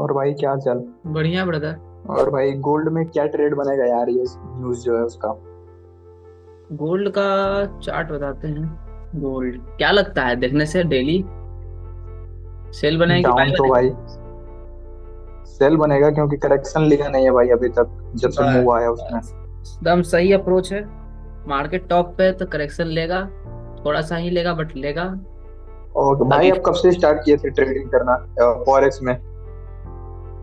और भाई क्या हाल चाल। बढ़िया ब्रदर। और भाई गोल्ड में क्या ट्रेड बनेगा यार, ये न्यूज़ जो है उसका। गोल्ड का चार्ट बताते हैं। गोल्ड क्या लगता है देखने से डेली सेल बनेगी कि बाय डाउन तो बनेगी? भाई सेल बनेगा, क्योंकि करेक्शन लिया नहीं है भाई अभी तक, जब से मूव आया उसमें। बस एकदम सही अप्रोच है। मार्केट टॉप पे है तो करेक्शन लेगा। थोड़ा सा ही लेगा बट लेगा। और भाई अभी आप कब से स्टार्ट किए थे ट्रेडिंग करना फॉरेक्स में?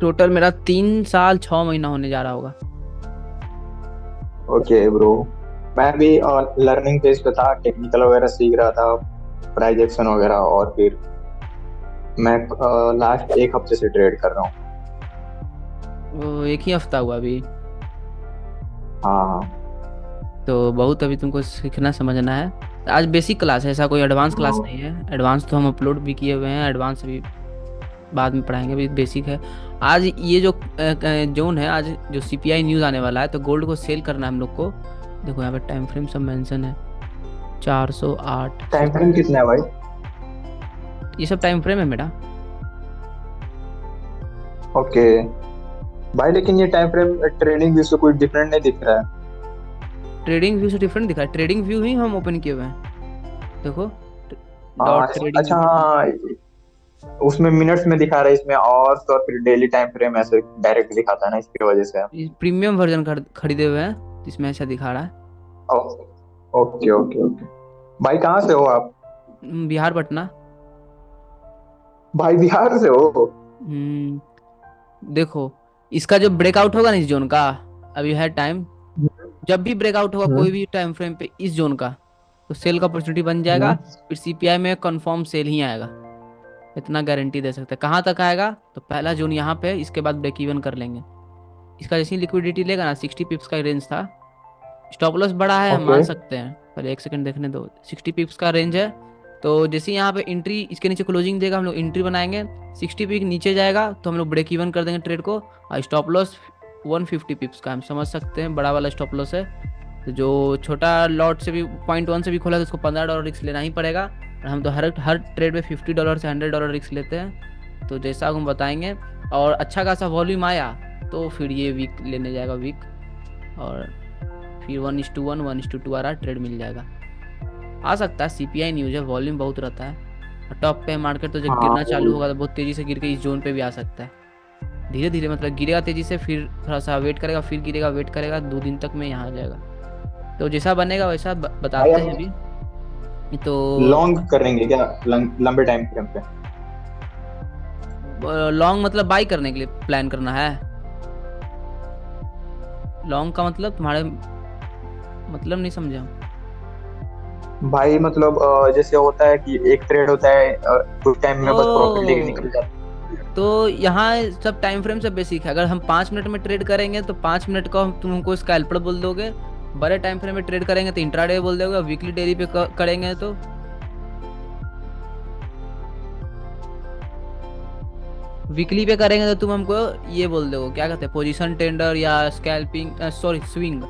टोटल मेरा 3 साल 6 महीना होने जा रहा होगा। Okay bro. मैं भी लर्निंग फेज पे था, टेक्निकल वगैरह सीख रहा था, प्राइस एक्शन वगैरह। और फिर मैं लास्ट एक हफ्ते से ट्रेड कर रहा हूँ। वो एक ही हफ्ता हुआ अभी। हाँ हाँ। तो बहुत अभी तुमको सीखना समझना है। आज बेसिक क्लास है, ऐसा कोई एडवांस क्लास नहीं है। एडवांस तो हम अपलोड भी किए हुए हैं, एडवांस अभी बाद में पढ़ाएंगे, अभी बेसिक है। आज ये जो जोन है, आज जो सीपीआई न्यूज़ आने वाला है तो गोल्ड को सेल करना है हम लोग को। देखो यहाँ पे टाइम फ्रेम सब मेंशन है। 408 टाइम फ्रेम कितना है भाई? ये सब टाइम फ्रेम है मेरा। ओके भाई, लेकिन ये टाइम फ्रेम ट्रेडिंग व्यू से कुछ डिफरेंट नहीं दिख रहा है। ट्रेडिंग व्यू से डिफरेंट दिखा है, ट्रेडिंग व्यू ही हम ओपन किए हुए हैं। देखो हाँ डॉट ट्रेडिंग। अच्छा हाँ, उसमें मिनट्स में दिखा रहा है इसमें, और तो और फिर डेली टाइम फ्रेम ऐसे डायरेक्ट दिखाता है ना, इसकी वजह से। प्रीमियम वर्जन खरीदे हुए हैं तो इसमें ऐसा दिखा रहा है। Okay okay okay. भाई कहाँ से हो आप? बिहार पटना। भाई बिहार से हो? देखो इसका जो ब्रेकआउट होगा ना इस जोन का, अभी है टाइम। जब भी ब्रेकआउट होगा कोई हम्म भी टाइम फ्रेम पे इस जोन का, तो सेल का अपॉर्चुनिटी बन जाएगा। हम्म। फिर सीपीआई में कंफर्म सेल ही आएगा। इतना गारंटी दे सकते हैं। कहाँ तक आएगा? तो पहला जोन यहाँ पे है, इसके बाद ब्रेक इवन कर लेंगे। इसका जैसे लिक्विडिटी लेगा ना, 60 पिप्स का रेंज था। स्टॉप लॉस बड़ा है, हम ओके। मान सकते हैं। पहले एक सेकंड देखने दो। 60 पिप्स का रेंज है। तो जैसे यहाँ पे एंट्री, इसके नीचे क्लोजिंग देगा, हम लोग एंट्री बनाएंगे। 60 पिप नीचे जाएगा तो हम लोग ब्रेक इवन कर देंगे ट्रेड को। और स्टॉप लॉस 150 पिप्स का हम समझ सकते हैं, बड़ा वाला स्टॉप लॉस है। तो जो छोटा लॉट से भी पॉइंट 1 से भी खोला तो उसको $15 रिस्क लेना ही पड़ेगा। और हम तो हर हर ट्रेड में $50 से $100 रिस्क लेते हैं। तो जैसा हम बताएंगे, और अच्छा खासा वॉल्यूम आया तो फिर ये वीक लेने जाएगा, वीक। और फिर 1:1 1:2 आ रहा ट्रेड मिल जाएगा। आ सकता है, सीपीआई न्यूज़ है, वॉल्यूम बहुत रहता है। और टॉप पे मार्केट तो जब हाँ गिरना चालू होगा तो बहुत तेज़ी से गिर के इस जोन पे भी आ सकता है। धीरे धीरे मतलब गिरेगा तेज़ी से, फिर थोड़ा सा वेट करेगा, फिर गिरेगा, वेट करेगा, 2 दिन तक में यहाँ आ जाएगा। तो जैसा बनेगा वैसा भाई, बताते हैं आप अभी। तो लॉन्ग करेंगे क्या? लंबे टाइम फ्रेम पे? लॉन्ग मतलब बाई करने के लिए प्लान करना है? लॉन्ग का मतलब तुम्हारे मतलब नहीं समझा। भाई मतलब जैसे होता है कि एक ट्रेड होता है, कुछ टाइम में बस प्रॉफिट लेके ओ, निकल जाता तो यहाँ सब टाइम फ्रेम से बेसिक है। अगर हम 5 मिनट में ट्रेड करेंगे तो 5 मिनट का तुम हमको स्कैल्पर बोल दोगे। बड़े टाइम फ्रेम में ट्रेड करेंगे तो इंट्राडे बोल दोगे। वीकली डेली पे करेंगे तो वीकली पे करेंगे तो तुम हमको ये बोल दोगे, क्या कहते हैं, पोजीशन टेंडर या स्कैल्पिंग, सॉरी स्विंग।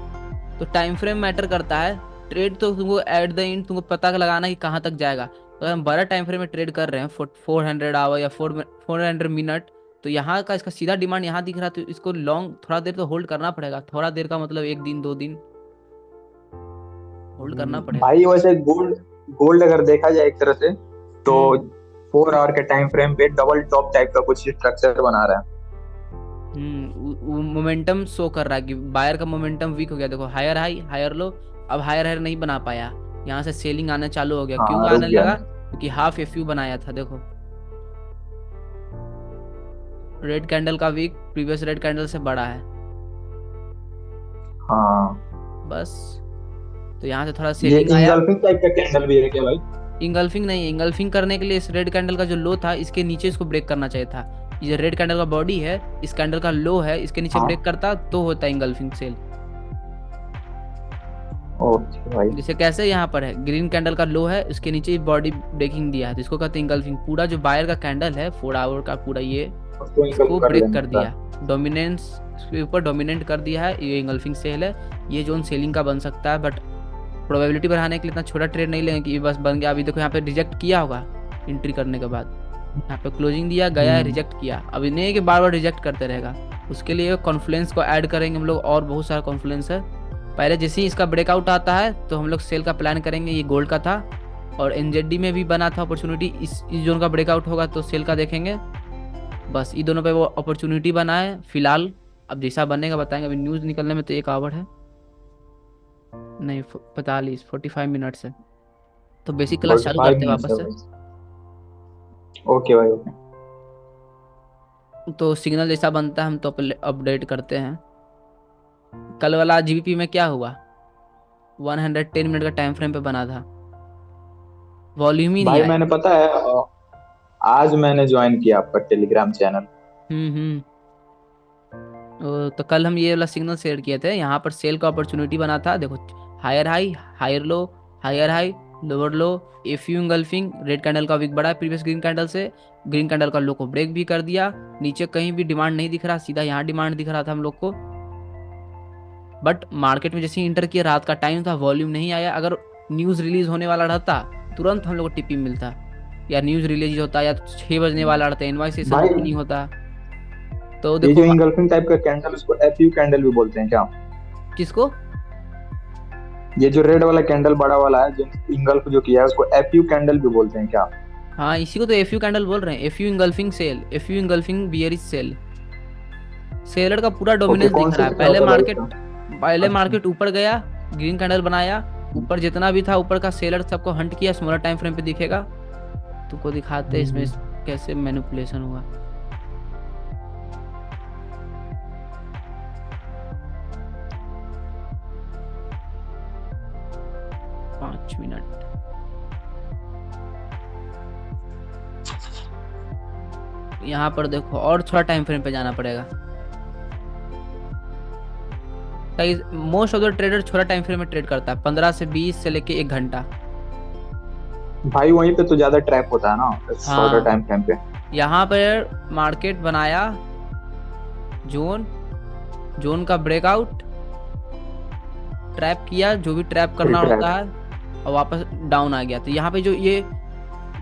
तो टाइम फ्रेम मैटर करता है। ट्रेड तो तुमको एट द एंड तुमको पता लगाना कि कहाँ तक जाएगा। तो अगर हम बड़ा टाइम फ्रेम में ट्रेड कर रहे हैं 400 आवर या 400 मिनट, तो यहाँ का इसका सीधा डिमांड यहाँ दिख रहा है, तो इसको लॉन्ग थोड़ा देर तो होल्ड करना पड़ेगा। थोड़ा देर का मतलब 1 दिन 2 दिन होल्ड करना है। पड़ेगा। भाई वैसे गोल्ड गोल्ड अगर देखा जाए एक तरह से, तो हम्म 4 आवर के टाइम फ्रेम पे डबल टॉप टाइप का कुछ स्ट्रक्चर बना रहा है। मोमेंटम शो कर रहा है कि बायर का मोमेंटम वीक हो गया। देखो हायर हाई हायर लो। अब हायर हायर नहीं बना पाया। यहाँ से सेलिंग आना चालू हो गया। क्यों हाँ, रुक आने गया। लगा? क्योंकि हाफ एफ यू बनाया था। देखो रेड कैंडल का वीक प्रीवियस रेड कैंडल से बड़ा है। हाँ, बस। तो यहाँ से थोड़ा ये सेलिंग आया। इंगल्फिंग टाइप का कैंडल भी है क्या भाई? इंगल्फिंग नहीं, इंगल्फिंग करने के लिए इस रेड कैंडल का जो लो था इसके नीचे इसको ब्रेक करना चाहिए था। ये रेड कैंडल का बॉडी है, इस कैंडल का लो है, इसके नीचे ब्रेक हाँ। करता तो होता है इंगल्फिंग सेल। ओके भाई। जैसे कैसे यहाँ पर है, ग्रीन कैंडल का लो है, उसके नीचे बॉडी ब्रेकिंग दिया है तो इसको कहते हैं इंगल्फिंग। पूरा जो बायर का कैंडल है 4 आवर का पूरा ये उसको इंगल्फ इसको कर ब्रेक लेना कर था। दिया। डोमिनेंस इसके ऊपर डोमिनेट कर दिया है, ये इंगल्फिंग सेल है। ये जोन सेलिंग का बन सकता है, बट प्रोबेबिलिटी बढ़ाने के लिए इतना छोटा ट्रेड नहीं लेंगे कि बस बन गया। अभी देखो यहाँ पे रिजेक्ट किया होगा एंट्री करने के बाद। यहाँ पे क्लोजिंग दिया गया, रिजेक्ट किया। अब नहीं है कि बार बार रिजेक्ट करते रहेगा, उसके लिए कॉन्फ्लुएंस को ऐड करेंगे हम लोग, और बहुत सारा कॉन्फ्लुएंस है। पहले जैसे ही इसका ब्रेकआउट आता है तो हम लोग सेल का प्लान करेंगे, ये गोल्ड का था और एनजेडी में भी बना था अपॉर्चुनिटी, इस जोन का ब्रेकआउट होगा तो सेल का देखेंगे। बस ये दोनों पे वो अपॉर्चुनिटी बना है फिलहाल। अब जैसा बनेगा बताएंगे, अभी न्यूज़ निकलने में तो 1 आवर है, नहीं 45 मिनट्स है। तो बेसिक क्लास फोर्टी चालू फाइव करते हैं मिनट्स वापस है से। भाई। ओके भाई ओके। तो सिग्नल जैसा बनता है हम तो अपडेट करते हैं। कल वाला जीबीपी में क्या हुआ, 110 मिनट का टाइम फ्रेम पे बना था, वॉल्यूम ही नहीं भाई आया। मैंने पता है आज मैंने ज्वाइन किया आपका टेलीग्राम चैनल। हम्म। तो कल हम ये वाला सिग्नल शेयर किए थे, यहाँ पर सेल का अपॉर्चुनिटी बना था देखो, higher high, higher low, higher high, lower low, F U engulfing, red candle का विक बढ़ा है प्रीवियस ग्रीन कैंडल से, ग्रीन कैंडल का लो को ब्रेक भी कर दिया, नीचे कहीं भी डिमांड नहीं दिख रहा, सीधा यहाँ डिमांड दिख रहा था हम लोग को। बट मार्केट में जैसे ही इंटर किया, रात का टाइम था, वॉल्यूम नहीं आया। अगर न्यूज़ रिलीज होने वाला रहता तुरंत हम लोग को टीपी मिलता, या न्यूज़ रिलीज होता, या 6 बजने वाला रहता, इनवाइस सेशन भाई ओपनिंग होता। तो ये देखो जो इंगल्फिंग टाइप का कैंडल उसको एफयू कैंडल भी बोलते हैं क्या? किसको, ये जो रेड वाला कैंडल बड़ा वाला है जो इंगल्फ जो किया है उसको एफयू कैंडल भी बोलते हैं क्या? हाँ इसी को तो एफ यू कैंडल बोल रहे हैं, F U engulfing sell, F U engulfing bearish sell. Seller का पूरा ओके डोमिनेंस कौन दिख से रहा है। पे होता है भाई इसका? पहले अच्छा। मार्केट ऊपर गया, ग्रीन कैंडल बनाया, ऊपर जितना भी था ऊपर का सेलर सबको हंट किया, स्मॉलर टाइम फ्रेम पे दिखेगा। तुमको दिखाते हैं इसमें हम्म। कैसे मैनिपुलेशन हुआ। 5 मिनट, यहाँ पर देखो और थोड़ा टाइम फ्रेम पे जाना पड़ेगा। कई मोस्ट ऑफ द ट्रेडर छोटा टाइम फ्रेम में ट्रेड करता है, 15 से 20 से लेके 1 घंटा। भाई वहीं पे तो ज्यादा ट्रैप होता है ना शॉर्टर हाँ टाइम फ्रेम पे। यहाँ पर मार्केट बनाया जोन, जोन का ब्रेकआउट, ट्रैप किया जो भी ट्रैप फिर करना ट्रैप। होता है, और वापस डाउन आ गया। तो यहाँ पे जो ये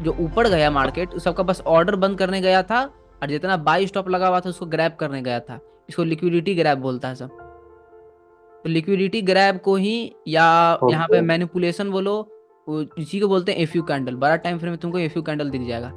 जो ऊपर गया मार्केट, उस सबका बस ऑर्डर बंद करने गया था, और जितना बाई स्टॉप लगा हुआ था उसको ग्रैब करने गया था। इसको लिक्विडिटी ग्रैब बोलता है सब। तो लिक्विडिटी ग्रैब को ही, या यहाँ पे ओके। मैनिपुलेशन बोलो, इसी को बोलते हैं एफ यू कैंडल। बड़ा टाइम फ्रेम में तुमको एफ यू कैंडल दिख जाएगा।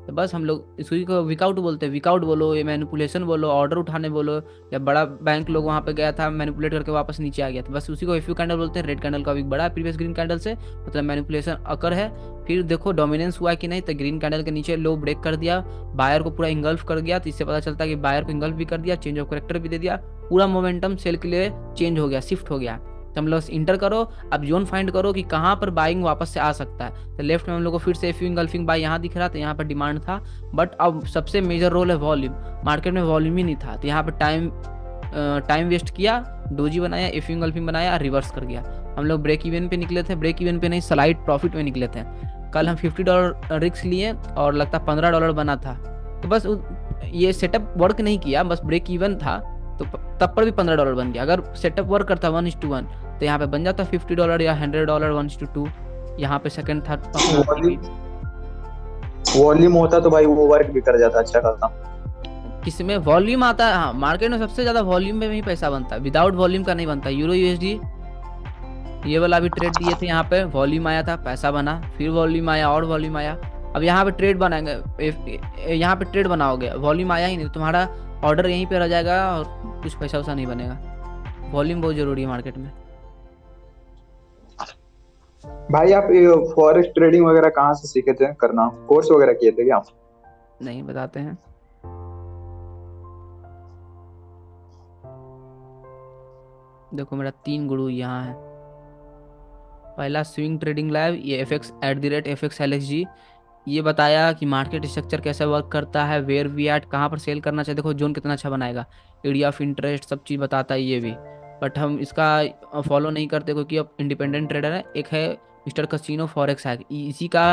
तो बस हम लोग इसी को विकआउट बोलते हैं, विकआउट बोलो, ये मैनिपुलेशन बोलो, ऑर्डर उठाने बोलो, या बड़ा बैंक लोग वहाँ पे गया था मैनिपुलेट करके वापस नीचे आ गया था, बस उसी को एफ यू कैंडल बोलते हैं। रेड कैंडल का विक बड़ा है प्रीवियस ग्रीन कैंडल से, मतलब मैनिपुलेशन अकर है। फिर देखो डोमिनेंस हुआ कि नहीं, तो ग्रीन कैंडल के नीचे लो ब्रेक कर दिया, बायर को पूरा इंगल्फ कर गया। तो इससे पता चलता है कि बायर को इंगल्फ भी कर दिया, चेंज ऑफ करेक्टर भी दे दिया, पूरा मोमेंटम सेल के लिए चेंज हो गया, शिफ्ट हो गया। तो हम लोग इंटर करो, अब जोन फाइंड करो कि कहाँ पर बाइंग वापस से आ सकता है। तो लेफ्ट में हम लोग को फिर से एफ यू इंगल्फिंग बाय यहाँ दिख रहा था, यहाँ पर डिमांड था। बट अब सबसे मेजर रोल है वॉल्यूम, मार्केट में वॉल्यूम ही नहीं था, तो यहाँ पर टाइम वेस्ट किया, डोजी बनाया, एफ यू इंगल्फिंग बनाया, रिवर्स कर गया। हम लोग ब्रेक इवन पे निकले थे, ब्रेक इवन पे नहीं स्लाइड प्रॉफिट में निकले थे। कल हम $50 रिस्क लिए और लगता $15 बना था। तो बस ये सेटअप वर्क नहीं किया, बस ब्रेक इवन था, तो तब पर भी $15 बन गया। अगर सेटअप वर्क करता 1:1 तो यहाँ पे बन जाता $50 या $100 1:2। यहाँ पे सेकंड था अपना वॉल्यूम वॉल्यूम होता तो भाई वो वर्क भी कर जाता अच्छा खासा। किसमें वॉल्यूम आता है, हाँ मार्केट में सबसे ज्यादा वॉल्यूम में ही पैसा बनता है, विदाउट वॉल्यूम का नहीं बनता। यूरो यूएसडी ये वाला भी ट्रेड दिए थे, यहाँ पे वॉल्यूम आया था, पैसा बना, फिर वॉल्यूम आया और वॉल्यूम आया। अब यहाँ पे ट्रेड बनाएंगे, यहाँ पे ट्रेड बनाओगे, वॉल्यूम आया ही नहीं तो तुम्हारा ऑर्डर यहीं पे रह जाएगा और कुछ पैसा वैसा नहीं बनेगा। वॉल्यूम बहुत जरूरी है मार्केट में। भाई आप फॉरेक्स ट्रेडिंग वगैरह कहाँ से सीखे थे करना, कोर्स वगैरह किए थे क्या? नहीं बताते हैं। देखो मेरा 3 गुरु यहाँ है। पहला स्विंग ट्रेडिंग लैब, ये FX@FXLXG, ये बताया कि मार्केट स्ट्रक्चर कैसे वर्क करता है, वेयर वी एट, कहाँ पर सेल करना चाहिए, देखो जोन कितना अच्छा बनाएगा, एरिया ऑफ इंटरेस्ट, सब चीज़ बताता है ये भी। बट हम इसका फॉलो नहीं करते क्योंकि अब इंडिपेंडेंट ट्रेडर है। एक है मिस्टर कसिनो फॉरेक्स हैक, इसी का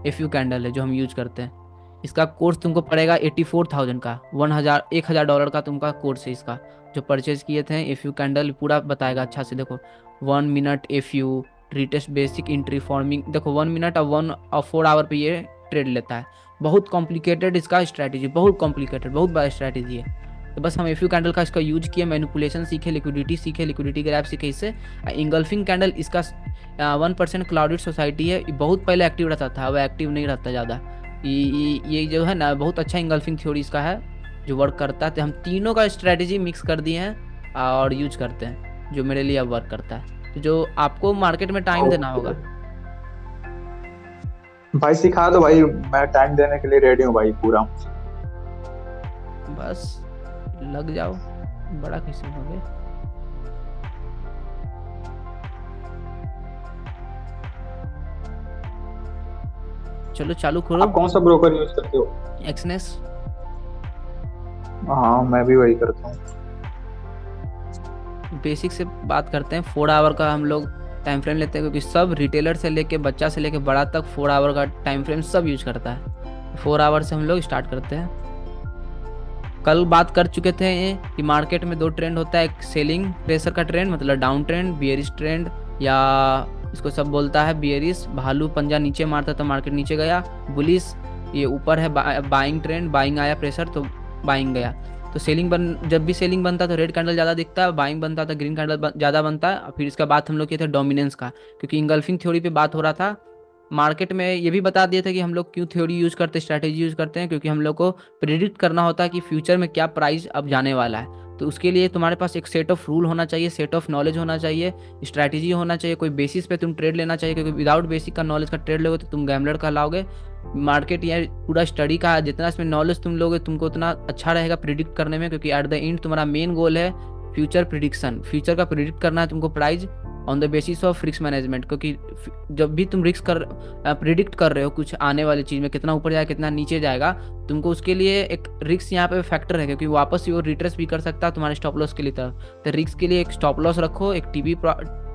एफ यू कैंडल है जो हम यूज करते हैं। इसका कोर्स तुमको पड़ेगा 84,000 का, 1,000 का तुमका कोर्स है इसका। जो परचेज किए थे एफ यू कैंडल पूरा बताएगा अच्छा से। देखो 1 minute F you, retest basic entry forming, देखो 1 मिनट और 4 आवर पे ये ट्रेड लेता है। बहुत कॉम्प्लिकेटेड इसका स्ट्रैटेजी, बहुत कॉम्प्लिकेटेड, बहुत बड़ा स्ट्रैटेजी है। तो बस हम एफ यू कैंडल का इसका यूज किए, मैनिपुलेशन सीखे, लिक्विडिटी ग्रैप सीखे इससे। इंगल्फिंग कैंडल इसका 1% क्लाउडेड सोसाइटी है, ये बहुत पहले एक्टिव रहता था, अब एक्टिव नहीं रहता ज़्यादा। ये जो है ना बहुत अच्छा इंगल्फिंग थ्योरी इसका है जो वर्क करता है। तो हम तीनों का स्ट्रैटेजी मिक्स कर दिए हैं और यूज करते हैं, जो मेरे लिए अब वर्क करता है। तो जो आपको मार्केट में टाइम देना ओके होगा। भाई, सिखा दो भाई, मैं टाइम देने के लिए रेडी हूँ भाई पूरा। बस लग जाओ, बड़ा कैसे हो गए। चलो चालू करो। आप कौन सा ब्रोकर यूज करते हो? एक्सनेस। हाँ, मैं भी वही करता हूँ। बेसिक से बात करते हैं, 4 आवर का हम लोग टाइम फ्रेम लेते हैं, क्योंकि सब रिटेलर से लेके बच्चा से लेके बड़ा तक 4 आवर का टाइम फ्रेम सब यूज करता है। 4 आवर से हम लोग स्टार्ट करते हैं। कल बात कर चुके थे ये कि मार्केट में 2 ट्रेंड होता है, एक सेलिंग प्रेशर का ट्रेंड मतलब डाउन ट्रेंड, बियरिश ट्रेंड, या इसको सब बोलता है बियरिश, भालू पंजा नीचे मारता तो मार्केट नीचे गया। बुलिस ये ऊपर है, बाइंग ट्रेंड, बाइंग आया प्रेशर तो बाइंग गया। तो जब भी सेलिंग बनता है तो रेड कैंडल ज़्यादा दिखता है, बाइंग बनता है तो ग्रीन कैंडल ज़्यादा बनता है। और फिर इसका बात हम लोग किए थे डोमिनेंस का, क्योंकि इंगल्फिंग थ्योरी पे बात हो रहा था। मार्केट में ये भी बता दिए थे कि हम लोग क्यों थ्योरी यूज़ करते हैं, स्ट्रैटेजी यूज़ करते हैं, क्योंकि हम लोग को प्रिडिक्ट करना होता है कि फ्यूचर में क्या प्राइस अब जाने वाला है। तो उसके लिए तुम्हारे पास एक सेट ऑफ रूल होना चाहिए, सेट ऑफ नॉलेज होना चाहिए, स्ट्रैटेजी होना चाहिए, कोई बेसिस पे तुम ट्रेड लेना चाहिए, क्योंकि विदाउट बेसिक का नॉलेज का ट्रेड लोगे तो तुम गैमलर कहलाओगे। मार्केट या पूरा स्टडी का जितना इसमें नॉलेज तुम लोगे तुमको उतना अच्छा रहेगा प्रिडिक्ट करने में, क्योंकि एट द एंड तुम्हारा मेन गोल है फ्यूचर प्रिडिक्शन, फ्यूचर का प्रिडिक्ट करना है तुमको price on the basis of risk management. क्योंकि जब भी तुम रिस्क प्रिडिक्ट कर रहे हो कुछ आने वाली चीज़ में कितना ऊपर जाएगा कितना नीचे जाएगा, तुमको उसके लिए एक रिस्क यहाँ पे फैक्टर है, क्योंकि वापस वो रिट्रेस भी कर सकता है तुम्हारे स्टॉप लॉस के लिए तरफ। तो रिस्क के लिए एक स्टॉप लॉस रखो, एक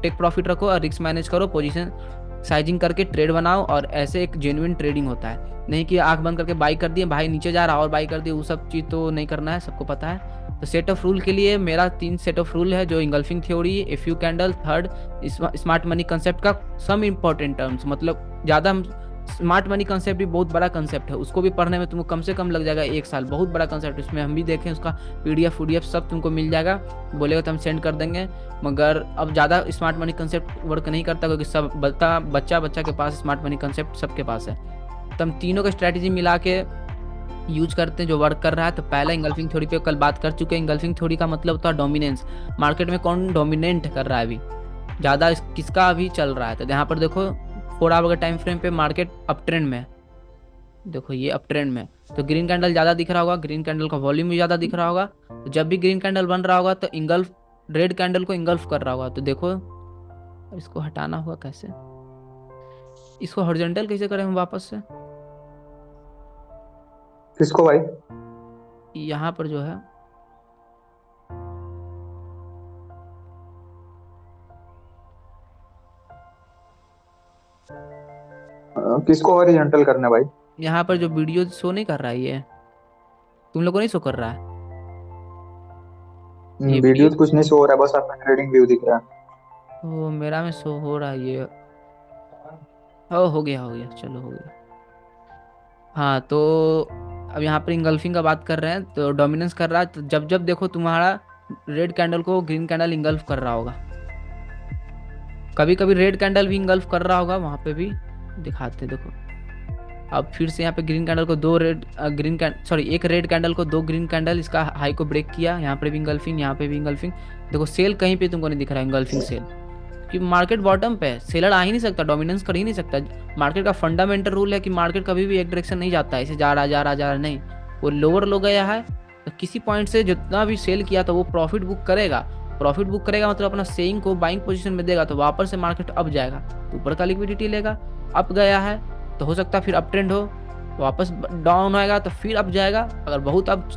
टेक प्रॉफिट रखो और रिस्क मैनेज करो, पोजीशन साइजिंग करके ट्रेड बनाओ, और ऐसे एक जेन्युइन ट्रेडिंग होता है। नहीं कि आंख बंद करके बाई कर दिए, भाई नीचे जा रहा और बाई कर दिए, वो सब चीज़ तो नहीं करना है, सबको पता है। तो सेट ऑफ रूल के लिए मेरा 3 सेट ऑफ रूल है, जो engulfing theory, F you candle, third smart money concept का सम इम्पोर्टेंट टर्म्स, मतलब ज़्यादा हम स्मार्ट मनी कंसेप्ट भी बहुत बड़ा कंसेप्ट है, उसको भी पढ़ने में तुमको कम से कम लग जाएगा 1 साल, बहुत बड़ा कंसेप्ट। उसमें हम भी देखें, उसका पीडीएफ वीडीएफ सब तुमको मिल जाएगा, बोलेगा तो हम सेंड कर देंगे। मगर अब ज़्यादा स्मार्ट मनी कंसेप्ट वर्क नहीं करता, क्योंकि सब बच्चा के पास स्मार्ट मनी कंसेप्ट सबके पास है। तो हम तीनों का स्ट्रैटेजी मिला के यूज करते हैं जो वर्क कर रहा है। तो पहला इंगल्फिंग थ्योरी पे कल बात कर चुके हैं। इंगल्फिंग थ्योरी का मतलब होता है डोमिनेंस, मार्केट में कौन डोमिनेंट कर रहा है अभी ज़्यादा, किसका अभी चल रहा है। तो यहाँ पर देखो 4 आवर के टाइम फ्रेम पे मार्केट अप ट्रेंड में, देखो ये अप ट्रेंड में, तो ग्रीन कैंडल ज़्यादा दिख रहा होगा, ग्रीन कैंडल का वॉल्यूम भी ज़्यादा दिख रहा होगा। तो जब भी ग्रीन कैंडल बन रहा होगा तो इंगल्फ रेड कैंडल को इंगल्फ कर रहा होगा। तो देखो इसको हटाना होगा कैसे, इसको हॉरिजॉन्टल कैसे करें हम वापस से, किसको भाई? यहाँ पर जो है किसको हॉरिजॉन्टल करना है भाई? यहाँ पर जो वीडियो शो नहीं कर रहा है ये, तुम लोग को नहीं शो कर रहा है ये वीडियो वीडियो। तो कुछ नहीं शो हो रहा है, बस आपका ट्रेडिंग व्यू दिख रहा है। ओ मेरा में शो हो रहा है ये, हो गया चलो हो गया। हाँ तो अब यहाँ पर इंगल्फिंग का बात कर रहे हैं, तो डोमिनेंस कर रहा है। तो जब जब देखो तुम्हारा रेड कैंडल को ग्रीन कैंडल इंगल्फ कर रहा होगा, कभी कभी रेड कैंडल भी इंगल्फ कर रहा होगा, वहाँ पे भी दिखाते हैं देखो। अब फिर से यहाँ पे ग्रीन कैंडल को एक रेड कैंडल को 2 ग्रीन कैंडल इसका हाई को ब्रेक किया, यहाँ पे भी इंगल्फिंग, यहाँ पे भी इंगल्फिंग। देखो सेल कहीं पे तुमको नहीं दिख रहा है इंगल्फिंग सेल, कि मार्केट बॉटम पे है, सेलर आ ही नहीं सकता, डोमिनेंस कर ही नहीं सकता। मार्केट का फंडामेंटल रूल है कि मार्केट कभी भी एक डायरेक्शन नहीं जाता है, ऐसे जा रहा नहीं, वो लोअर लो गया है तो किसी पॉइंट से जितना भी सेल किया तो वो प्रॉफिट बुक करेगा। प्रॉफिट बुक करेगा मतलब अपना सेइंग को बाइंग पोजीशन में देगा, तो वापस से मार्केट अप जाएगा, तो ऊपर का लिक्विडिटी लेगा। अप गया है तो हो सकता है फिर अप ट्रेंड हो, वापस डाउन आएगा तो फिर अप जाएगा, अगर बहुत अप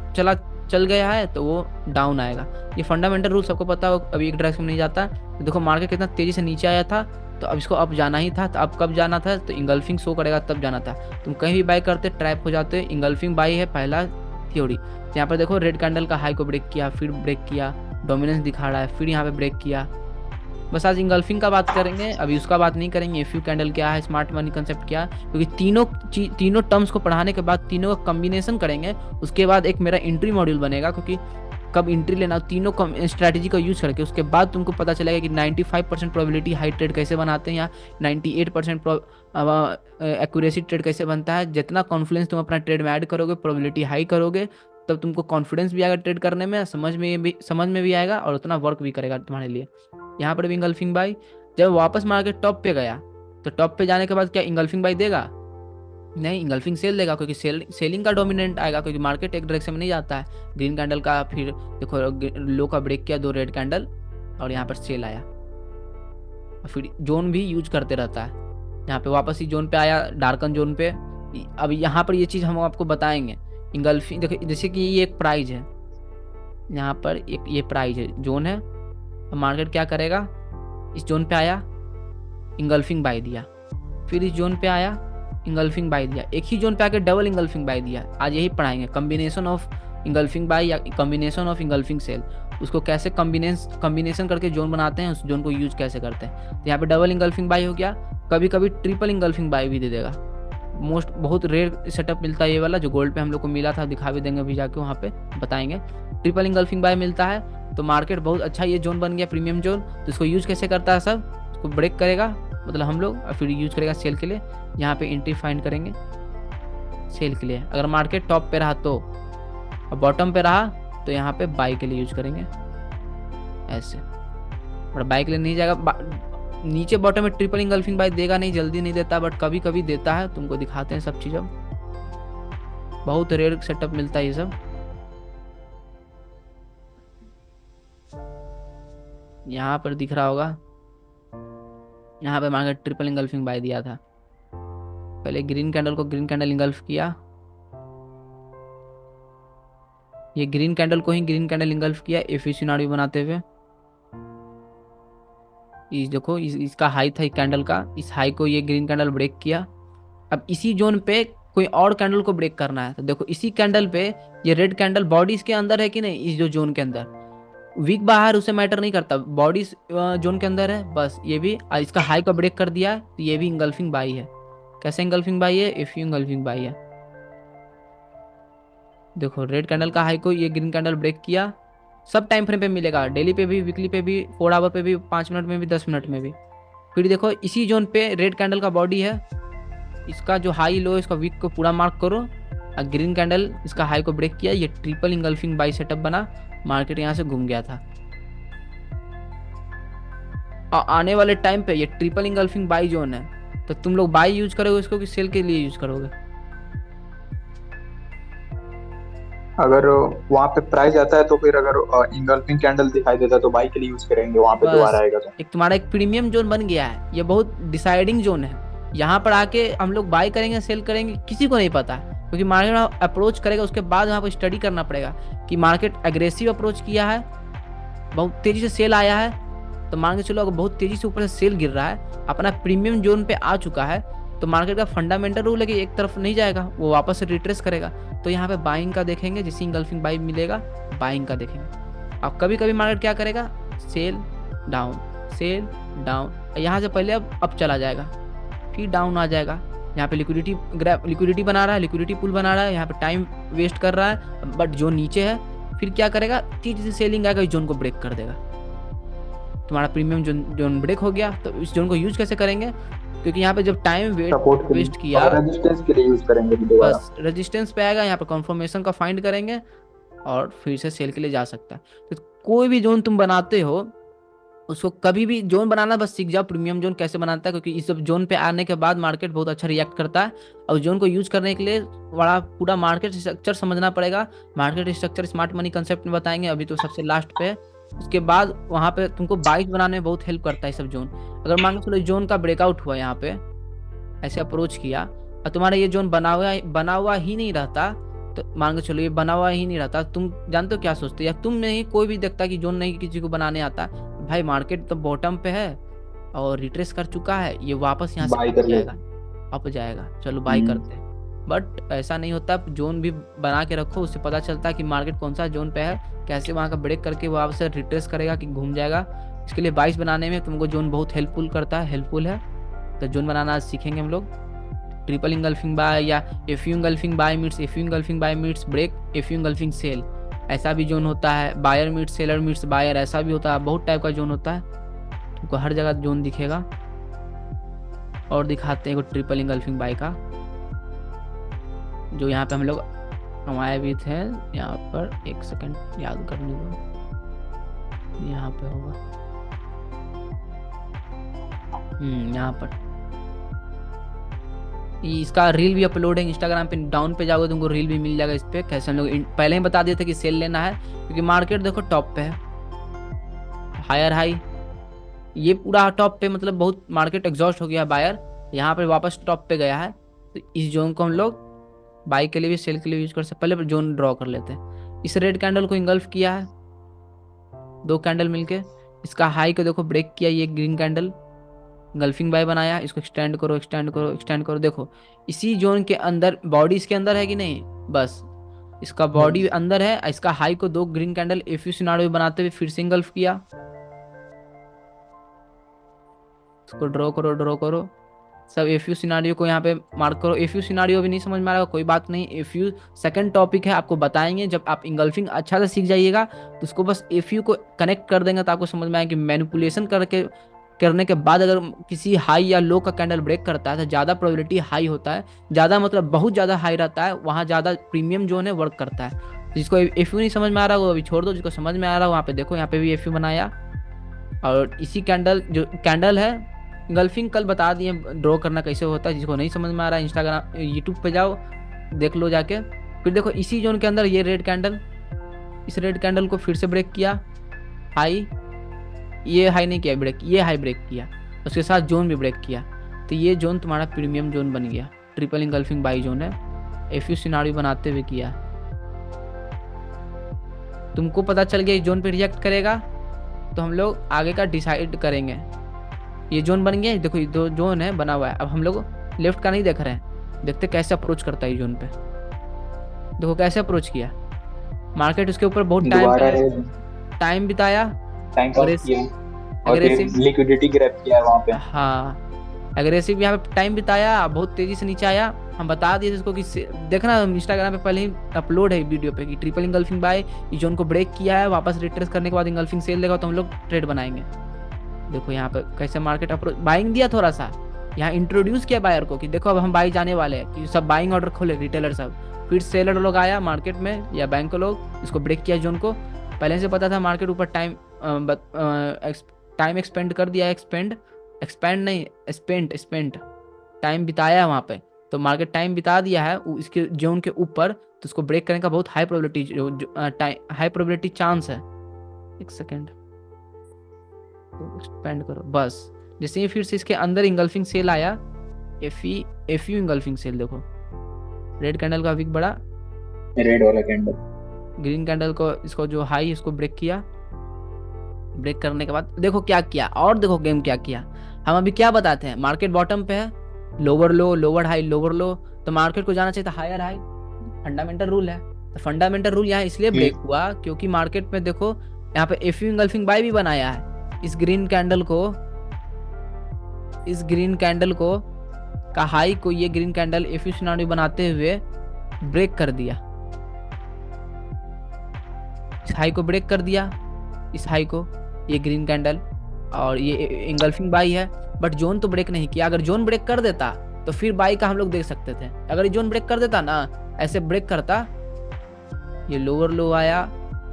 चल गया है तो वो डाउन आएगा। ये फंडामेंटल रूल सबको पता हो, अभी एक डायरेक्शन में नहीं जाता। तो देखो मार्केट कितना तेजी से नीचे आया था, तो अब इसको अप जाना ही था, तो अब कब जाना था, तो इंगल्फिंग शो करेगा तब जाना था। तुम कहीं भी बाय करते ट्रैप हो जाते, इंगल्फिंग बाई है पहला थ्योरी। तो यहाँ पर देखो रेड कैंडल का हाई को ब्रेक किया, फिर ब्रेक किया, डोमिनेंस दिखा रहा है, फिर यहाँ पे ब्रेक किया, बस आज इंगल्फिंग का बात करेंगे, अभी उसका बात नहीं करेंगे। एफ यू कैंडल क्या है, स्मार्ट मनी कंसेप्ट क्या है, क्योंकि तीनों टर्म्स को पढ़ाने के बाद तीनों का कॉम्बिनेशन करेंगे। उसके बाद एक मेरा एंट्री मॉड्यूल बनेगा, क्योंकि कब एंट्री लेना, तीनों स्ट्रैटेजी का यूज करके उसके बाद तुमको पता चलेगा कि 95% प्रोबेबिलिटी हाई ट्रेड कैसे बनाते हैं, या 98% एक्यूरेसी ट्रेड कैसे बनता है। जितना कॉन्फिडेंस तुम अपना ट्रेड में ऐड करोगे, प्रोबेबिलिटी हाई करोगे, तब तुमको कॉन्फिडेंस भी आएगा ट्रेड करने में, समझ में भी आएगा, और उतना वर्क भी करेगा तुम्हारे लिए। यहाँ पर भी इंगल्फिंग बाई, जब वापस मार्केट टॉप पे गया, तो टॉप पे जाने के बाद क्या इंगल्फिंग बाई देगा? नहीं, इंगल्फिंग सेल देगा, क्योंकि सेलिंग का डोमिनेंट आएगा, क्योंकि मार्केट एक डायरेक्शन में नहीं जाता है। ग्रीन कैंडल का फिर देखो लो का ब्रेक किया, 2 रेड कैंडल, और यहाँ पर सेल आया, और फिर जोन भी यूज करते रहता है। यहाँ पे वापस ही जोन पे आया, डार्कन जोन पे। अब यहाँ पर ये चीज़ हम आपको बताएंगे। इंगल्फिंग देखो, जैसे कि ये एक प्राइज है, यहाँ पर एक ये प्राइज है, जोन है, और मार्केट क्या करेगा, इस जोन पे आया, इंगल्फिंग बाय दिया, फिर इस जोन पे आया, इंगल्फिंग बाय दिया, एक ही जोन पे आके डबल इंगल्फिंग बाय दिया। आज यही पढ़ाएंगे, कॉम्बिनेशन ऑफ इंगल्फिंग बाय या कॉम्बिनेशन ऑफ इंगल्फिंग सेल, उसको कैसे कॉम्बिनेशन करके जोन बनाते हैं, उस जोन को यूज कैसे करते हैं। तो यहाँ पे डबल इंगल्फिंग बाय हो गया, कभी कभी ट्रिपल इंगल्फिंग बाय भी दे देगा। बहुत रेयर सेटअप मिलता है ये वाला, जो गोल्ड पे हम लोग को मिला था, दिखा भी देंगे अभी जाके, वहाँ पे बताएंगे। ट्रिपल इंगल्फिंग बाय मिलता है, तो मार्केट बहुत अच्छा ये जोन बन गया, प्रीमियम जोन। तो इसको यूज कैसे करता है सब, उसको ब्रेक करेगा मतलब हम लोग, और फिर यूज करेगा सेल के लिए। यहाँ पे एंट्री फाइंड करेंगे सेल के लिए, अगर मार्केट टॉप पे रहा तो, और बॉटम पे रहा तो यहाँ पे बाई के लिए यूज करेंगे ऐसे। और बाई के लिए नहीं जाएगा, नीचे बॉटम में ट्रिपल इंगल्फिंग बाई देगा नहीं, जल्दी नहीं देता, बट कभी कभी देता है, तुमको दिखाते हैं सब चीज। अब बहुत रेयर सेटअप मिलता है ये सब। यहाँ पर दिख रहा होगा, यहाँ पे मार्केट ट्रिपल इंगल्फिंग बाय दिया था। पहले ग्रीन कैंडल को ग्रीन कैंडल इंगल्फ किया, ये ग्रीन कैंडल को ही ग्रीन कैंडल इंगल्फ किया एफई सिनारियो बनाते हुए। इस देखो इसका हाई था एक कैंडल का, इस हाई को ये ग्रीन कैंडल ब्रेक किया। अब इसी जोन पे कोई और कैंडल को ब्रेक करना है, तो देखो इसी कैंडल पे ये रेड कैंडल बॉडी इसके अंदर है कि नहीं, इस जो जोन के अंदर, वीक बाहर उसे मैटर नहीं करता, बॉडी जोन के अंदर है बस। ये भी इसका हाई का ब्रेक कर दिया, तो ये भी इंगल्फिंग बाई है। कैसे इंगल्फिंग बाई है, इफ यू इंगल्फिंग बाई है। देखो रेड कैंडल का हाई को ये ग्रीन कैंडल ब्रेक किया, सब टाइम फ्रेम पे मिलेगा, डेली पे भी, वीकली पे भी, 4 आवर पे भी, 5 मिनट में भी, 10 मिनट में भी। फिर देखो इसी जोन पे रेड कैंडल का बॉडी है, इसका जो हाई लो इसका वीक को पूरा मार्क करो, और ग्रीन कैंडल इसका हाई को ब्रेक किया, ये ट्रिपल इंगल्फिंग बाई सेटअप बना, मार्केट यहाँ से घूम गया था। और आने वाले टाइम पे ये ट्रिपल इंगल्फिंग बाई जोन है, तो तुम लोग बाई यूज करोगे इसको कि सेल के लिए यूज करोगे? अगर वहां पे प्राइस आता है तो फिर अगर इंगल्फिंग कैंडल दिखाई देता है तो बाई के लिए यूज करेंगे, वहां पे दोबारा बस आएगा तो। एक तुम्हारा एक प्रीमियम जोन बन गया है, ये बहुत डिसाइडिंग जोन है। यहाँ पर आके हम लोग बाय करेंगे सेल करेंगे किसी को नहीं पता, क्योंकि मार्केट अप्रोच करेगा, उसके बाद वहाँ पर स्टडी करना पड़ेगा कि मार्केट एग्रेसिव अप्रोच किया है, बहुत तेजी से सेल आया है, तो मान के चलो अगर बहुत तेजी से ऊपर से सेल गिर रहा है, अपना प्रीमियम जोन पे आ चुका है, तो मार्केट का फंडामेंटल रूल है कि एक तरफ नहीं जाएगा, वो वापस से रिट्रेस करेगा। तो यहाँ पे बाइंग का देखेंगे, जैसे इंगल्फिंग बाई मिलेगा बाइंग का देखेंगे। अब कभी कभी मार्केट क्या करेगा, सेल डाउन, सेल डाउन, यहाँ से पहले अब चला जाएगा, फिर डाउन आ जाएगा। यहाँ पे लिक्विडिटी बना रहा है, लिक्विडिटी पुल बना रहा है, यहाँ पे टाइम वेस्ट कर रहा है, बट जोन नीचे है, फिर क्या करेगा, तेजी से सेलिंग आएगा, इस जोन को ब्रेक कर देगा, तुम्हारा प्रीमियम जोन ब्रेक हो गया। तो इस जोन को यूज कैसे करेंगे, क्योंकि यहाँ पे जब टाइम वेस्ट किया, रेजिस्टेंस के लिए यूज करेंगे दोबारा। बस रेजिस्टेंस पे आएगा, यहाँ पे कंफर्मेशन का फाइंड करेंगे, और फिर से सेल के लिए जा सकता है। तो कोई भी जोन तुम बनाते हो, उसको कभी भी जोन बनाना बस सीख जाओ, प्रीमियम जोन कैसे बनाता है, क्योंकि इस सब जोन पे आने के बाद मार्केट बहुत अच्छा रिएक्ट करता है। और जोन को यूज करने के लिए बड़ा पूरा मार्केट स्ट्रक्चर समझना पड़ेगा। Market structure smart money concept में बताएंगे, अभी तो सबसे लास्ट पे है। उसके बाद वहाँ पे तुमको बाइक बनाने में बहुत हेल्प करता है सब जोन। अगर मान लो चलो जोन का ब्रेकआउट हुआ, यहाँ पे ऐसे अप्रोच किया, और तुम्हारा ये जोन बना हुआ ही नहीं रहता, तो मान के चलो ये बना हुआ ही नहीं रहता, तुम जानते हो क्या सोचते, या तुम नहीं, कोई भी देखता कि जोन नहीं किसी को बनाने आता, भाई मार्केट तो बॉटम पे है और रिट्रेस कर चुका है, ये वापस यहाँ से बाई अप कर ले। जाएगा, अप जाएगा, चलो बाई करते हैं। बट ऐसा नहीं होता, जोन भी बना के रखो, उससे पता चलता है कि मार्केट कौन सा जोन पे है, कैसे वहाँ का ब्रेक करके वापस से रिट्रेस करेगा कि घूम जाएगा। इसके लिए 22 बनाने में तुमको जोन बहुत हेल्पफुल है। तो जोन बनाना आज सीखेंगे हम लोग। ट्रिपल इंगल्फिंग बाय या F U engulfing buy meets F U engulfing buy meets break F U engulfing sell, ऐसा भी जोन होता है। Buyer meets seller meets buyer, ऐसा भी होता है। बहुत टाइप का जोन होता है, तुमको हर जगह जोन दिखेगा। और दिखाते हैं ट्रिपल इंगल्फिंग बाय का, जो यहाँ पे हम लोग कमाए भी थे। यहाँ पर एक सेकंड याद करने दो, यहाँ पे होगा, यहाँ पर इसका रील भी अपलोड है इंस्टाग्राम पे। डाउन पे जाओगे तुमको रील भी मिल जाएगा इस पे। कैसे हम लोग पहले ही बता दिए थे कि सेल लेना है, क्योंकि मार्केट देखो टॉप पे है, हायर हाई, ये पूरा टॉप पे, मतलब बहुत मार्केट एग्जॉस्ट हो गया बायर, यहाँ पे वापस टॉप पे गया है। तो इस जोन को हम लोग बाई के लिए भी सेल के लिए यूज कर सकते। पहले जोन ड्रॉ कर लेते हैं। इस रेड कैंडल को इंगल्फ किया है 2 कैंडल मिलके, इसका हाई को देखो ब्रेक किया, ये ग्रीन कैंडल गल्फिंग बाय बनाया। इसको एक्सटेंड करो एक्सटेंड करो एक्सटेंड करो, देखो इसी जोन के अंदर बॉडी इसके अंदर है कि नहीं, बस इसका बॉडी अंदर है। इसका हाई को 2 green candle F you scenario बनाते हुए फिर से इंगल्फ किया। इसको ड्रॉ करो सब एफ यू सिनारियो को यहाँ पे मार्क करो। एफ यू सिनारियो भी नहीं समझ में आ रहा, कोई बात नहीं, एफ यू सेकंड टॉपिक है, आपको बताएंगे जब आप इंगल्फिंग अच्छा से सीख जाइएगा। तो उसको बस एफ यू को कनेक्ट कर देंगे तो आपको समझ में आएगा कि मैनिपुलेशन करने के बाद अगर किसी हाई या लो का कैंडल ब्रेक करता है तो ज़्यादा प्रोबेबिलिटी हाई होता है, ज़्यादा मतलब बहुत ज़्यादा हाई रहता है, वहाँ ज़्यादा प्रीमियम जोन है वर्क करता है। जिसको एफ यू नहीं समझ में आ रहा वो अभी छोड़ दो, जिसको समझ में आ रहा वहाँ पे देखो, यहाँ पे भी एफ यू बनाया। और इसी कैंडल जो कैंडल है गल्फिंग कल बता दिए ड्रॉ करना कैसे होता है, जिसको नहीं समझ में आ रहा है इंस्टाग्राम यूट्यूब पे जाओ देख लो जाके। फिर देखो इसी जोन के अंदर ये रेड कैंडल, इस रेड कैंडल को फिर से ब्रेक किया, हाई, ये हाई नहीं किया ब्रेक, ये हाई ब्रेक किया, उसके साथ जोन भी ब्रेक किया। तो ये जोन तुम्हारा प्रीमियम जोन बन गया, ट्रिपल इंगल्फिंग बाई जोन है, एफ यू सिनारियो बनाते हुए किया। तुमको पता चल गया इस जोन पे रिएक्ट करेगा, तो हम लोग आगे का डिसाइड करेंगे। ये जोन बन गया, देखो ये 2 जोन है बना हुआ है। अब हम लोग लेफ्ट का नहीं देख रहे हैं, देखते कैसे अप्रोच करता है ये जोन पे। देखो कैसे अप्रोच किया, मार्केट उसके ऊपर बहुत टाइम बिताया, और फिर लिक्विडिटी ग्रैब किया है वहां पे। हाँ एग्रेसिव यहाँ पे टाइम बिताया, बहुत तेजी से नीचे आया। हम बता दिए इसको कि देखना इंस्टाग्राम पे पहले ही अपलोड है वीडियो पे कि ट्रिपल इंगल्फिंग बाय, इस जोन को ब्रेक किया है, वापस रिट्रेस करने के बाद इंगल्फिंग सेल देगा तो हम लोग ट्रेड बनाएंगे। देखो यहाँ पे कैसे मार्केट अप्रोच, बाइंग दिया थोड़ा सा, यहाँ इंट्रोड्यूस किया बायर को कि देखो अब हम बाई जाने वाले हैं, कि सब बाइंग ऑर्डर खोले रिटेलर सब। फिर सेलर लोग आया मार्केट में या बैंक लोग, इसको ब्रेक किया जोन को। पहले से पता था मार्केट ऊपर टाइम एक्सपेंड कर दिया, एक्सपेंड नहीं स्पेंड टाइम बिताया वहाँ पे, तो मार्केट टाइम बिता दिया है इसके जोन के ऊपर, तो उसको ब्रेक करने का बहुत हाई प्रोबेबिलिटी चांस है। एक सेकेंड एक्सपेंड करो बस। जैसे ही फिर से इसके अंदर इंगल्फिंग सेल आया, एफ यू इंगल्फिंग सेल, देखो रेड कैंडल का विक बड़ा, रेड वाला कैंडल, ग्रीन कैंडल को इसको जो हाई इसको ब्रेक किया। ब्रेक करने के बाद देखो क्या किया, और देखो गेम क्या किया। हम अभी क्या बताते हैं, मार्केट बॉटम पे है, लोअर लो लोअर हाई लोअर लो, तो मार्केट को जाना चाहिए था हायर हाई, फंडामेंटल रूल है। तो फंडामेंटल रूल यहाँ इसलिए ब्रेक हुआ क्योंकि मार्केट में देखो यहाँ पे एफ यू इंगल्फिंग बाय भी बनाया है। इस ग्रीन कैंडल को का हाई को ये green candle F you scenario बनाते हुए ब्रेक कर दिया, इस हाई को ब्रेक कर दिया, इस हाई को ये ग्रीन कैंडल, और ये इंगल्फिंग बाई है। बट जोन तो ब्रेक नहीं किया। अगर जोन ब्रेक कर देता तो फिर बाई का हम लोग देख सकते थे। अगर जोन ब्रेक कर देता ना, ऐसे ब्रेक करता, ये लोअर लो आया,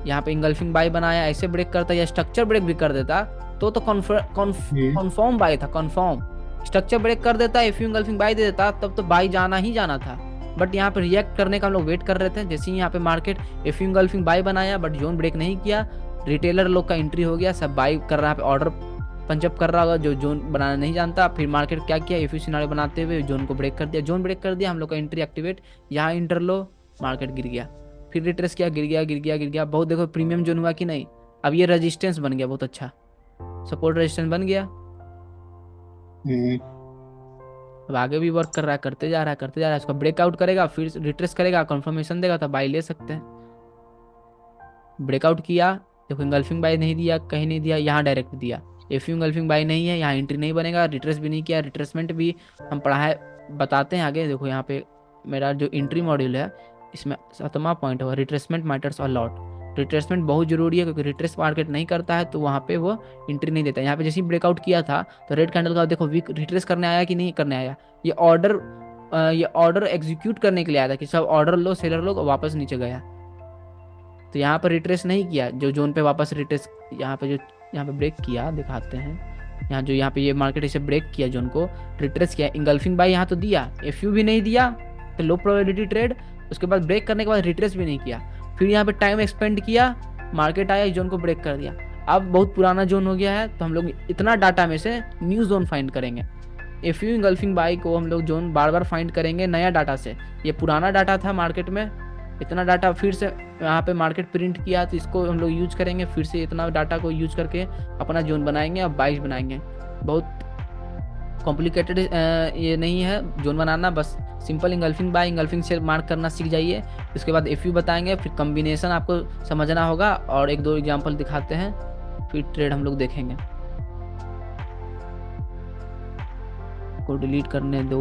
यहाँ पे इंगल्फिंग बाई बनाया, ऐसे ब्रेक करता या स्ट्रक्चर ब्रेक भी कर देता तो कन्फर्म बाई था, कन्फर्म। स्ट्रक्चर ब्रेक कर देता, एफ यू इंगल्फिंग बाई दे देता, तब तो बाई जाना ही जाना था। बट यहाँ पे रिएक्ट करने का हम लोग वेट कर रहे थे। जैसे ही यहाँ पे market F U engulfing by बनाया बट जोन ब्रेक नहीं किया, रिटेलर लोग का एंट्री हो गया, सब बाई कर रहा है, ऑर्डर पंचअप कर रहा होगा जो जोन बनाना नहीं जानता। फिर मार्केट क्या किया, एफ यू सिनारियो बनाते हुए जोन को ब्रेक कर दिया, जोन ब्रेक कर दिया, हम लोग का एंट्री एक्टिवेट, यहाँ इंटर लो, मार्केट गिर गया, फिर रिट्रेस किया, गिर गया। बहुत देखो प्रीमियम जोन हुआ कि नहीं। अब ये रेजिस्टेंस बन गया, बहुत अच्छा सपोर्ट रेजिस्टेंस बन गया। अब आगे भी वर्क कर रहा है, करते जा रहा है। इसका ब्रेकआउट करेगा, फिर रिट्रेस करेगा, कंफर्मेशन देगा तो बाई ले सकते हैं। ब्रेकआउट किया, देखो इंगल्फिंग बाय नहीं दिया, कहीं नहीं दिया, यहाँ डायरेक्ट दिया। एफ यू इंगल्फिंग बाय नहीं है, यहाँ एंट्री नहीं बनेगा, रिट्रेस भी नहीं किया, रिट्रेसमेंट भी हम पढ़ा है, बताते हैं आगे। देखो यहाँ पे मेरा जो एंट्री मॉड्यूल है इसमें 7वां पॉइंट होगा, retracement matters a lot. Retracement बहुत जरूरी है, क्योंकि रिट्रेस मार्केट नहीं करता है तो वहाँ पे वो एंट्री नहीं देता। यहाँ पे जैसे ही ब्रेकआउट किया था तो रेड कैंडल का देखो वीक रिट्रेस करने आया कि नहीं करने आया। ये ऑर्डर ये ऑर्डर एग्जीक्यूट करने के लिए आया था कि सब ऑर्डर लो सेलर लो, वापस नीचे गया। तो यहाँ पर रिट्रेस नहीं किया, जो जोन पे वापस रिट्रेस, यहाँ पे जो यहाँ पे ब्रेक किया दिखाते हैं, यहाँ जो यहाँ पे ये मार्केट इसे ब्रेक किया जोन को, रिट्रेस किया, इंगल्फिंग बाय यहाँ तो दिया, एफ यू भी नहीं दिया तो लो प्रोबेबिलिटी ट्रेड, उसके बाद ब्रेक करने के बाद रिट्रेस भी नहीं किया, फिर यहाँ पे टाइम एक्सपेंड किया, मार्केट आया इस जोन को ब्रेक कर दिया। अब बहुत पुराना जोन हो गया है तो हम लोग इतना डाटा में से न्यू जोन फाइंड करेंगे। एफ यू इंगल्फिंग बाय को हम लोग जोन बार बार फाइंड करेंगे नया डाटा से। ये पुराना डाटा था मार्केट में, इतना डाटा फिर से यहाँ पे मार्केट प्रिंट किया तो इसको हम लोग यूज करेंगे, फिर से इतना डाटा को यूज करके अपना जोन बनाएंगे और बाइस बनाएंगे। बहुत कॉम्प्लिकेटेड ये नहीं है जोन बनाना, बस सिंपल इंगल्फिंग बाय इंगल्फिंग से मार्क करना सीख जाइए। उसके बाद एफ यू बताएंगे, फिर कॉम्बिनेशन आपको समझना होगा और एक दो एग्जांपल दिखाते हैं, फिर ट्रेड हम लोग देखेंगे। को डिलीट करने दो,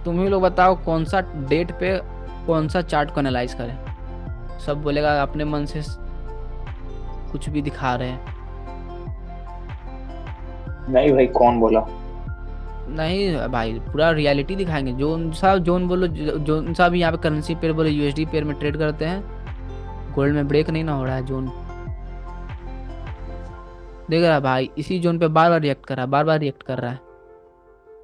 तुम ही लोग बताओ कौन सा डेट पे कौन सा चार्ट को एनालाइज करें। सब बोलेगा अपने मन से कुछ भी दिखा रहे हैं। नहीं भाई, कौन बोला? नहीं भाई, पूरा रियलिटी दिखाएंगे। जोन सा जोन बोलो, जोन सा भी यहाँ पे करेंसी पेयर बोलो, यूएसडी पेयर में ट्रेड करते हैं, गोल्ड में ब्रेक नहीं ना हो रहा है जोन, देख रहा है भाई, इसी जोन पे बार बार रिएक्ट कर रहा है, बार बार रिएक्ट कर रहा है।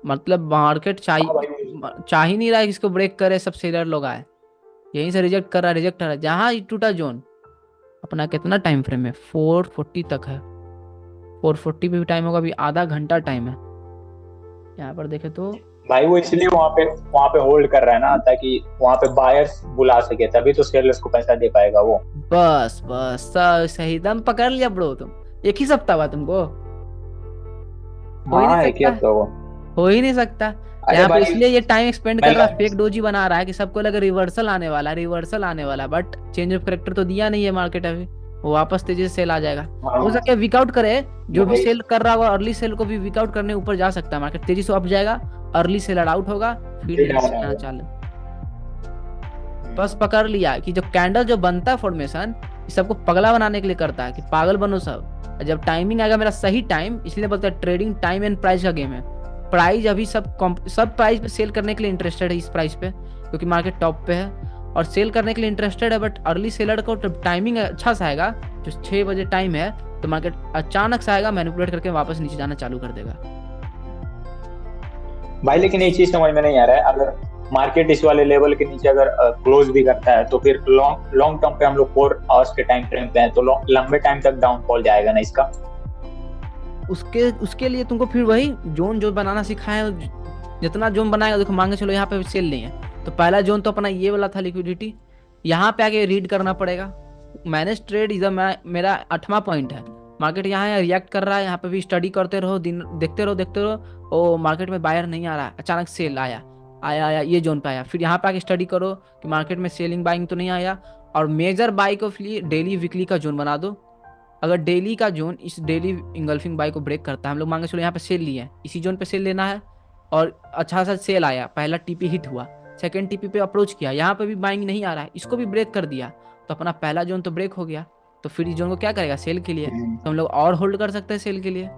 मतलब मार्केट चाह ही नहीं रहा है कि इसको ब्रेक करे, सब सेलर लोग आए, यहीं से रिजेक्ट कर रहा है, रिजेक्ट कर रहा है। जहाँ टूटा जोन, अपना कितना टाइम फ्रेम है, 440 तक है, 440 पे भी टाइम होगा, अभी आधा घंटा टाइम है। यहाँ पर देखे तो भाई वो इसलिए वहाँ पे होल्ड कर रहा है ना, ताकि वहाँ पे बायर्स बुला सके, तभी तो सेलर्स को पैसा दे पाएगा वो। बस बस सही दम पकड़ लिया ब्रो तुम। एक ही सप्ताह हुआ तुमको, हो ही नहीं एक ही सकता, हफ्ता हुआ। हो ही नहीं सकता। यहाँ पे इसलिए ये टाइम एक्सपेंड कर रहा है, फेक डोजी बना रहा है कि सबको लगे रिवर्सल आने वाला, रिवर्सल आने वाला, बट चेंज ऑफ करेक्टर तो दिया नहीं है मार्केट अभी, वो वापस तेजी से सेल आ जाएगा। हो सके विकआउट करे, जो भी सेल कर रहा होगा अर्ली सेल को भी विकआउट करने ऊपर जा सकता है, मार्केट तेजी से अप जाएगा, अर्ली सेलर आउट होगा, फिर चालू। बस पकड़ लिया कि जो कैंडल जो बनता है फॉर्मेशन, सबको पगला बनाने के लिए करता है कि पागल बनो सब। जब टाइमिंग आएगा मेरा सही टाइम, इसलिए बोलते हैं ट्रेडिंग टाइम एंड प्राइस का गेम है। प्राइस अभी सब प्राइस पे सेल करने के लिए इंटरेस्टेड है, इस प्राइस पे, क्योंकि मार्केट टॉप पे है और सेल करने के लिए इंटरेस्टेड है। बट अर्ली सेलर को टाइमिंग अच्छा सा आएगा, जो 6 बजे टाइम है, तो मार्केट अचानक से आएगा, मैनिपुलेट करके वापस नीचे जाना चालू कर देगा। भाई लेकिन एक चीज समझ में नहीं आ रहा है, अगर मार्केट इस वाले लेवल के नीचे अगर क्लोज भी करता है तो फिर लॉन्ग टर्म पे हम लोग 4 आवर्स के टाइम फ्रेम पे हैं, तो लंबे टाइम तक डाउनफॉल जाएगा ना इसका। उसके लिए तुमको फिर वही जोन जो बनाना सिखाया है, जितना जोन बनाएगा, देखो मांगे चलो यहाँ पे सेल नहीं है, तो पहला जोन तो अपना ये वाला था लिक्विडिटी, यहाँ पे आके रीड करना पड़ेगा। मैनेज ट्रेड इधर मेरा 8वां पॉइंट है। मार्केट यहाँ रिएक्ट कर रहा है, यहाँ पे भी स्टडी करते रहो, दिन देखते रहो, ओ मार्केट में बायर नहीं आ रहा है, अचानक सेल आया ये जोन पे आया, फिर यहाँ पे आके स्टडी करो कि मार्केट में सेलिंग बाइंग तो नहीं आया, और मेजर बाई को डेली वीकली का जोन बना दो। अगर डेली का जोन इस डेली इंगल्फिंग बाई को ब्रेक करता है, हम लोग मांगे चलो यहाँ पे सेल लिए, इसी जोन पे सेल लेना है, और अच्छा सा सेल आया, पहला टीपी हिट हुआ, सेकंड टीपी पे अप्रोच किया, यहाँ पे भी बाइंग नहीं आ रहा है, इसको भी ब्रेक कर दिया, तो अपना पहला जोन तो ब्रेक हो गया। तो फिर इस जोन को क्या करेगा, सेल के लिए, तो हम लोग और होल्ड कर सकते हैं सेल के लिए।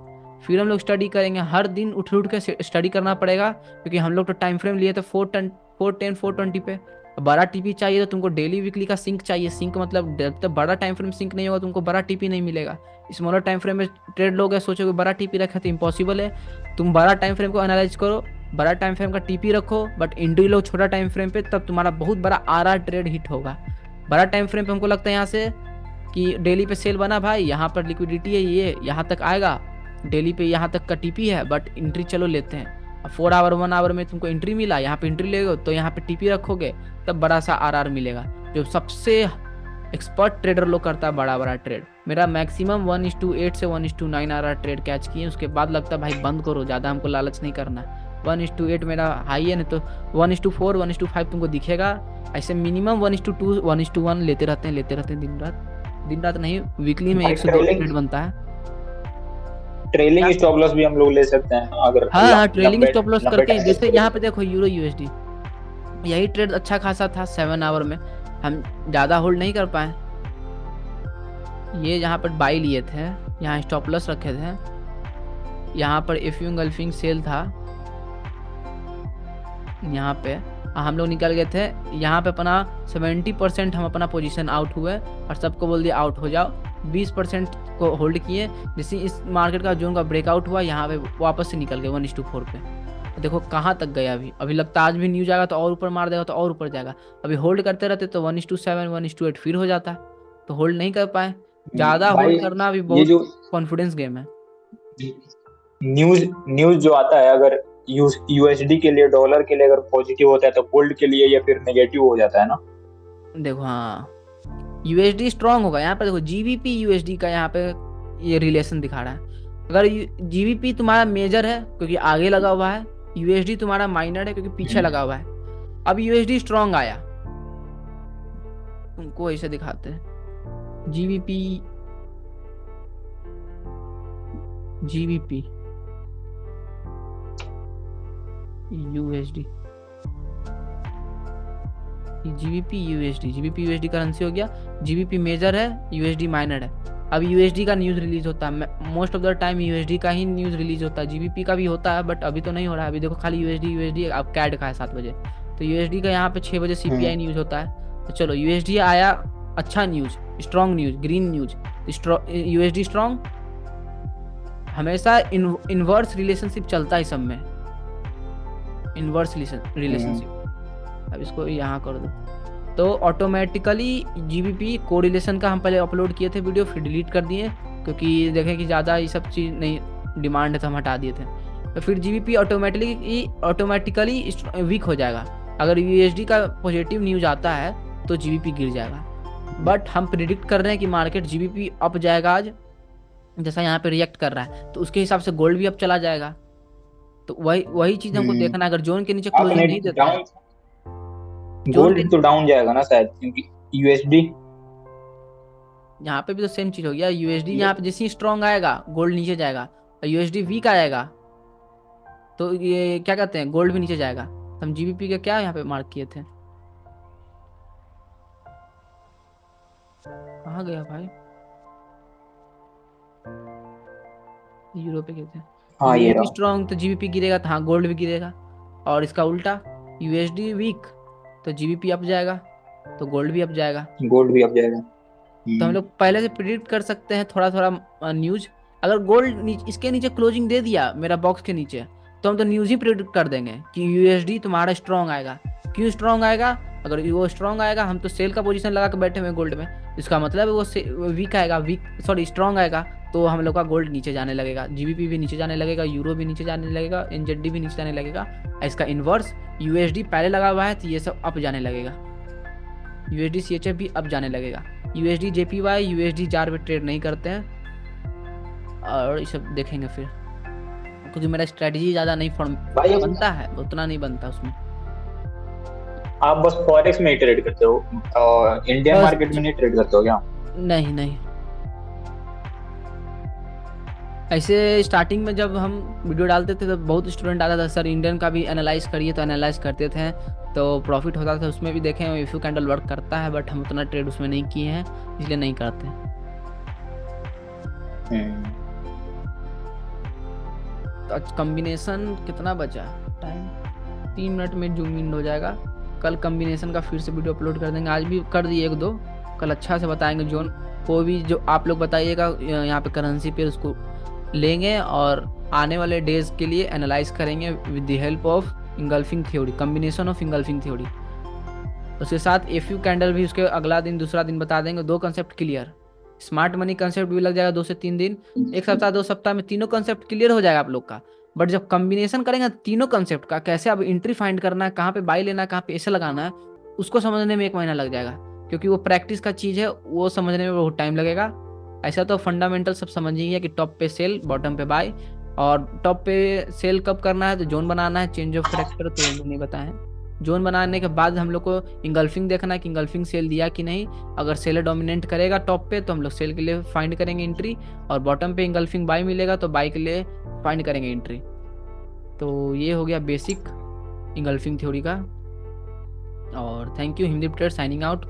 फिर हम लोग स्टडी करेंगे, हर दिन उठ के स्टडी करना पड़ेगा, क्योंकि हम लोग तो टाइम फ्रेम लिए थे 410 420 पे। बड़ा टीपी चाहिए तो तुमको डेली वीकली का सिंक चाहिए। सिंक मतलब जब तक बड़ा टाइम फ्रेम सिंक नहीं होगा तुमको बड़ा टीपी नहीं मिलेगा। स्मॉलर टाइम फ्रेम में ट्रेड लोगे, सोचोगे बड़ा टीपी रखा तो इम्पॉसिबल है। तुम बड़ा टाइम फ्रेम को एनालाइज करो, बड़ा टाइम फ्रेम का टीपी रखो, बट एंट्री लो छोटा टाइम फ्रेम पे, तब तुम्हारा बहुत बड़ा आर ट्रेड हिट होगा। बड़ा टाइम फ्रेम पे हमको लगता है यहाँ से कि डेली पे सेल बना भाई, यहाँ पर लिक्विडिटी है, ये यहाँ तक आएगा, डेली पे यहाँ तक का टीपी है, बट एंट्री चलो लेते हैं। 4 आवर 1 आवर में तुमको एंट्री मिला, यहाँ पे एंट्री लेगो तो यहाँ पे टीपी रखोगे, तब बड़ा सा आरआर मिलेगा। जो सबसे एक्सपर्ट ट्रेडर लोग करता है बड़ा ट्रेड। मेरा मैक्सिमम 1:8 से 1:9 आरआर ट्रेड कैच किए, उसके बाद लगता है भाई बंद करो, ज़्यादा हमको लालच नहीं करना। 1:8 मेरा हाई है, नहीं तो 1:4 1:5 तुमको दिखेगा। ऐसे मिनिमम 1:2 1:1 लेते रहते हैं दिन रात नहीं, वीकली में भाई 1 से 2 ट्रेलिंग ट्रेड बनता है। ट्रेलिंग क्या? स्टॉप लॉस भी हम लोग ले सकते हैं अगर हाँ, ट्रेलिंग लंबे स्टॉप लॉस लंबे करके, टाइम जैसे तक यहाँ पे ट्रेड। देखो यूरो यूएसडी, यही ट्रेड अच्छा खासा था 7 आवर में, हम ज़्यादा होल्ड नहीं कर पाए। ये यहाँ पर बाई लिए थे, यहाँ स्टॉप लॉस रखे थे, यहाँ पर एफ यू गल्फिंग सेल था, यहाँ पे हम लोग निकल गए थे। यहाँ पे अपना 70% हम अपना पोजीशन आउट हुए और सबको बोल दिया आउट हो जाओ। 20% को होल्ड किए। जैसे इस मार्केट का जोन का ब्रेकआउट हुआ, यहाँ पे वापस से निकल गए 1:4 पे। देखो कहाँ तक गया, अभी लगता है आज भी न्यूज आएगा तो और ऊपर मार देगा, तो और ऊपर जाएगा। अभी होल्ड करते रहते तो 1:7 1:8 फिर हो जाता, तो होल्ड नहीं कर पाए। ज़्यादा भाई होल्ड करना भी ये बहुत जो कॉन्फिडेंस गेम है। न्यूज न्यूज जो आता है, अगर यूएसडी के लिए, डॉलर के लिए अगर पॉजिटिव होता है तो गोल्ड के लिए या फिर नेगेटिव हो जाता है ना। देखो हाँ, यूएसडी स्ट्रांग होगा। यहाँ पे देखो जीबीपी यूएसडी का यहाँ पे ये रिलेशन दिखा रहा है। अगर जीबीपी तुम्हारा मेजर है क्योंकि आगे लगा हुआ है, यूएसडी तुम्हारा माइनर है क्योंकि पीछे लगा हुआ है। अब यूएसडी स्ट्रांग आया, तुमको ऐसे दिखाते हैं GBP GBP USD GBP USD currency हो गया। जीबीपी मेजर है, यूएसडी माइनर है। अब यूएसडी का न्यूज़ रिलीज होता है, most of the time USD का ही न्यूज़ रिलीज होता है। जीबीपी का भी होता है बट अभी तो नहीं हो रहा है। अभी देखो खाली यूएसडी अब कैड का है 7 बजे, तो यूएसडी का यहाँ पे 6 बजे सीपीआई न्यूज़ होता है। तो चलो यूएसडी आया, अच्छा news, strong news, green news, USD strong. हमेशा इनवर्स रिलेशनशिप चलता है सब में, इनवर्स रिलेशनशिप। अब इसको यहाँ कर दो तो ऑटोमेटिकली जीबीपी कोरिलेशन का हम पहले अपलोड किए थे वीडियो, फिर डिलीट कर दिए क्योंकि देखें कि ज़्यादा ये सब चीज़ नहीं डिमांड है तो हम हटा दिए थे। तो फिर जीबीपी ऑटोमेटिकली वीक हो जाएगा। अगर यूएसडी का पॉजिटिव न्यूज़ आता है तो जीबीपी गिर जाएगा। बट हम प्रिडिक्ट कर रहे हैं कि मार्केट जीबीपी अप जाएगा आज, जैसा यहाँ पे रिएक्ट कर रहा है, तो उसके हिसाब से गोल्ड भी अप चला जाएगा। तो वही चीज़ हमको देखना है। अगर जोन के नीचे आपने क्लोजिंग नहीं देता है, डाउन जोन के गोल्ड तो डाउन जाएगा ना शायद, क्योंकि यूएसडी यहाँ पे भी तो सेम चीज हो गया। यूएसडी यहाँ पे जैसे ही स्ट्रॉन्ग आएगा गोल्ड नीचे जाएगा, और यूएसडी वीक आएगा तो ये क्या कहते हैं, गोल्ड भी नीचे जाएगा। तो हम जीबीपी का क्या यहाँ पे मार्क किए थे, कहाँ गया भाई, यूरो पे गए थे। हाँ ये यूएसडी रहा। स्ट्रॉन्ग तो जीबीपी गिरेगा, तो हाँ गोल्ड भी गिरेगा। और इसका उल्टा, यूएसडी वीक तो जीबीपी अप जाएगा तो गोल्ड भी अप जाएगा। गोल्ड भी अप जाएगा। तो हम लोग पहले से प्रिडिक्ट कर सकते हैं थोड़ा थोड़ा न्यूज। अगर गोल्ड इसके नीचे क्लोजिंग दे दिया मेरा बॉक्स के नीचे, तो हम तो न्यूज ही प्रिडिक्ट कर देंगे कि यूएसडी तुम्हारा स्ट्रांग आएगा। क्यों स्ट्रांग आएगा? अगर वो स्ट्रांग आएगा, हम तो सेल का पोजीशन लगा के बैठे हुए गोल्ड में, इसका मतलब है वो वीक आएगा, स्ट्रांग आएगा, तो हम लोग का गोल्ड नीचे जाने लगेगा, जीबीपी भी नीचे जाने लगेगा, यूरो भी नीचे जाने लगेगा, एनजेडी भी नीचे जाने लगेगा। इसका इन्वर्स, यूएसडी पहले लगा हुआ है तो ये सब अप जाने लगेगा, यूएसडी सीएचएफ भी अप जाने लगेगा। यूएसडी जेपीवाई, यूएसडी जार पे ट्रेड नहीं करते हैं, और ये सब देखेंगे फिर, क्योंकि मेरा स्ट्रेटजी ज़्यादा नहीं फॉर्म भाई बनता है, उतना नहीं बनता उसमें। आप बस फॉरेक्स में ही ट्रेड करते हो, इंडियन बस मार्केट में नहीं ट्रेड करते हो क्या? नहीं नहीं, ऐसे स्टार्टिंग में जब हम वीडियो डालते थे तो बहुत स्टूडेंट आता था, सर इंडियन का भी एनालाइज करिए, तो एनालाइज करते थे तो प्रॉफिट होता था उसमें भी। देखें इफ्यू कैंडल वर्क करता है, बट हम उतना ट्रेड उसमें नहीं किए हैं, इसलिए नहीं करते। तो आज कम्बिनेशन कितना बचा टाइम, 3 मिनट में जूम इन हो जाएगा। कल कम्बिनेशन का फिर से वीडियो अपलोड कर देंगे, आज भी कर दिए 1-2, कल अच्छा से बताएंगे जोन को भी, जो आप लोग बताइएगा यहाँ पे करेंसी पे उसको लेंगे और आने वाले डेज के लिए एनालाइज करेंगे with the help of engulfing theory, combination of engulfing theory. उसके साथ एफयू कैंडल भी उसके अगला दिन दूसरा दिन बता देंगे। 2 concept clear, smart money concept भी लग जाएगा 2 से 3 दिन, 1 सप्ताह 2 सप्ताह में तीनों कंसेप्ट क्लियर हो जाएगा आप लोग का। बट जब कम्बिनेशन करेंगे तीनों कंसेप्ट का, कैसे अब एंट्री फाइंड करना है, कहाँ पे बाई लेना है, कहाँ पे ऐसे लगाना है, उसको समझने में 1 महीना लग जाएगा, क्योंकि वो प्रैक्टिस का चीज़ है, वो समझने में बहुत टाइम लगेगा। ऐसा तो फंडामेंटल सब समझ ही है कि टॉप पे सेल, बॉटम पे बाय, और टॉप पे सेल कब करना है, तो जोन बनाना है, चेंज ऑफ करेक्टर तो नहीं बताया है। जोन बनाने के बाद हम लोग को इंगल्फिंग देखना है कि इंगल्फिंग सेल दिया कि नहीं। अगर सेलर डोमिनेट करेगा टॉप पे तो हम लोग सेल के लिए फाइंड करेंगे एंट्री, और बॉटम पे इंगल्फिंग बाय मिलेगा तो बाय के लिए फाइंड करेंगे एंट्री। तो ये हो गया बेसिक इंगल्फिंग थ्योरी का। और thank you, Hindi trade signing out.